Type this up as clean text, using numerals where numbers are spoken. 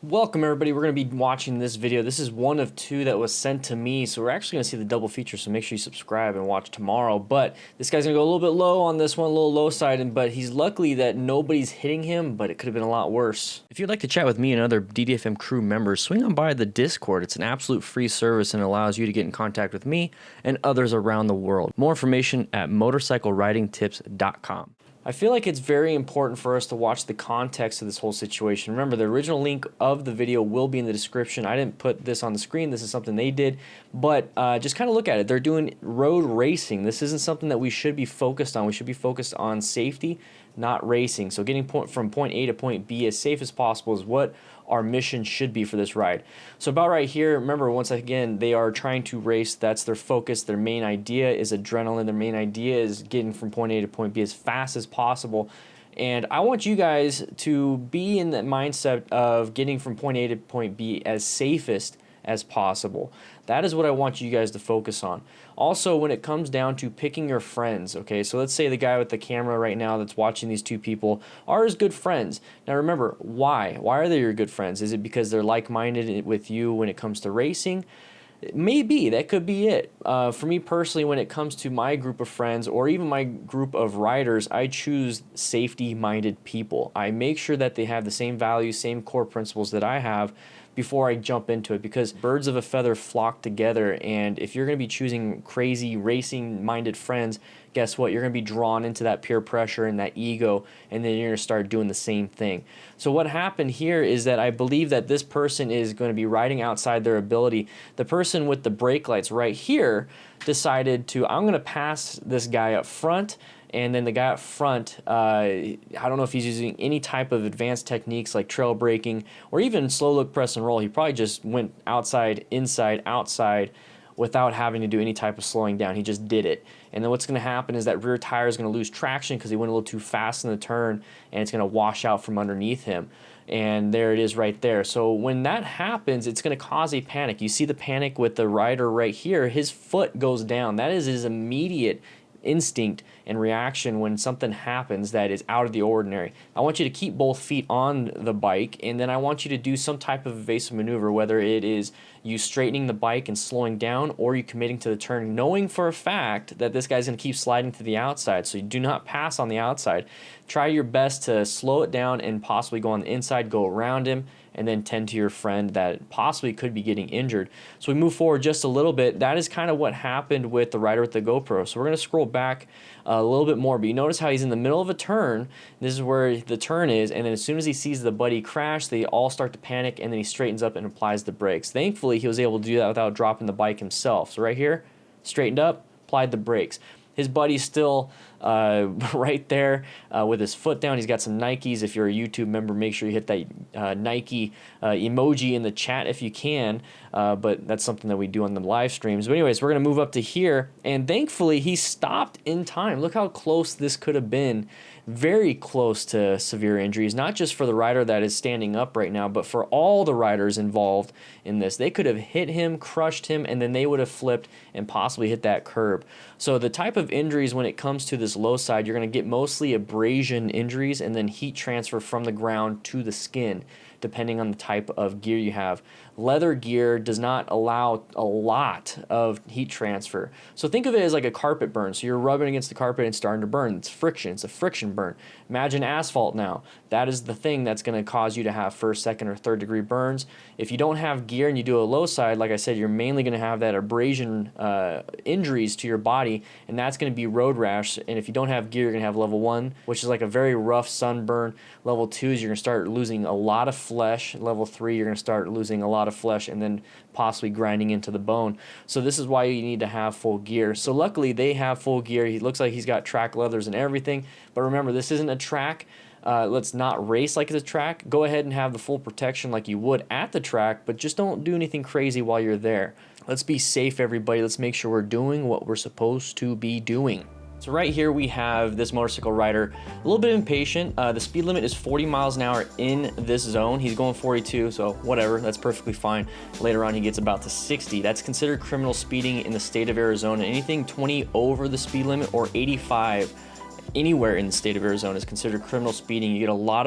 Welcome everybody, we're going to be watching this video. This is one of two that was sent to me, so we're actually going to see the double feature, so make sure you subscribe and watch tomorrow. But this guy's going to go a little bit low on this one, a little low side, but he's lucky that nobody's hitting him, but it could have been a lot worse. If you'd like to chat with me and other DDFM crew members, swing on by the Discord. It's an absolute free service and allows you to get in contact with me and others around the world. More information at motorcycleridingtips.com. I feel like it's very important for us to watch the context of this whole situation. Remember, the original link of the video will be in the description. I didn't put this on the screen. This is something they did, but just kind of look at it. They're doing road racing. This isn't something that we should be focused on. We should be focused on safety, not racing. So getting from point A to point B as safe as possible is what our mission should be for this ride. So about right here, remember, once again, they are trying to race. That's their focus. Their main idea is adrenaline. Their main idea is getting from point A to point B as fast as possible. And I want you guys to be in the mindset of getting from point A to point B as safest as possible. That is what I want you guys to focus on. Also, when it comes down to picking your friends, okay, so let's say the guy with the camera right now that's watching these two people are his good friends. Now remember, why? Why are they your good friends? Is it because they're like-minded with you when it comes to racing? Maybe, that could be it. For me personally, when it comes to my group of friends or even my group of riders, I choose safety-minded people. I make sure that they have the same values, same core principles that I have before I jump into it, because birds of a feather flock together, and if you're going to be choosing crazy racing-minded friends, guess what? You're going to be drawn into that peer pressure and that ego, and then you're going to start doing the same thing. So what happened here is that I believe that this person is going to be riding outside their ability. The person with the brake lights right here decided to, I'm going to pass this guy up front, and then the guy up front, I don't know if he's using any type of advanced techniques like trail braking or even slow look, press and roll. He probably just went outside, inside, outside without having to do any type of slowing down. He just did it. And then what's going to happen is that rear tire is going to lose traction because he went a little too fast in the turn, and it's going to wash out from underneath him. And there it is right there. So when that happens, it's going to cause a panic. You see the panic with the rider right here. His foot goes down. That is his immediate instinct and reaction when something happens that is out of the ordinary. I want you to keep both feet on the bike, and then I want you to do some type of evasive maneuver, whether it is you straightening the bike and slowing down, or you committing to the turn, knowing for a fact that this guy's going to keep sliding to the outside. So you do not pass on the outside. Try your best to slow it down and possibly go on the inside, go around him, and then tend to your friend that possibly could be getting injured. So we move forward just a little bit. That is kind of what happened with the rider with the GoPro. So we're going to scroll back a little bit more, but you notice how he's in the middle of a turn. This is where the turn is, and then as soon as he sees the buddy crash, they all start to panic, and then he straightens up and applies the brakes. Thankfully, he was able to do that without dropping the bike himself. So right here, straightened up, applied the brakes. His buddy's still right there with his foot down. He's got some Nikes. If you're a YouTube member, make sure you hit that Nike emoji in the chat if you can. But that's something that we do on the live streams. But anyways, we're going to move up to here. And thankfully, he stopped in time. Look how close this could have been. Very close to severe injuries, not just for the rider that is standing up right now, but for all the riders involved in this. They could have hit him, crushed him, and then they would have flipped and possibly hit that curb. So the type of injuries when it comes to this low side, you're going to get mostly abrasion injuries and then heat transfer from the ground to the skin, depending on the type of gear you have. Leather gear does not allow a lot of heat transfer. So think of it as like a carpet burn. So you're rubbing against the carpet and starting to burn. It's friction. It's a friction burn. Imagine asphalt now. That is the thing that's going to cause you to have first, second, or third degree burns. If you don't have gear and you do a low side, like I said, you're mainly going to have that abrasion injuries to your body, and that's going to be road rash. And if you don't have gear, you're going to have level 1, which is like a very rough sunburn. Level 2 is you're going to start losing a lot of flesh. Level 3, you're going to start losing a lot of flesh and then possibly grinding into the bone. So this is why you need to have full gear. So luckily they have full gear. He looks like he's got track leathers and everything, but remember, this isn't a track. Let's not race like it's a track. Go ahead and have the full protection like you would at the track, but just don't do anything crazy while you're there. Let's be safe, everybody. Let's make sure we're doing what we're supposed to be doing. So right here we have this motorcycle rider, a little bit impatient. The speed limit is 40 miles an hour in this zone. He's going 42, so whatever, that's perfectly fine. Later on he gets about to 60. That's considered criminal speeding in the state of Arizona. Anything 20 over the speed limit or 85 anywhere in the state of Arizona is considered criminal speeding. You get a lot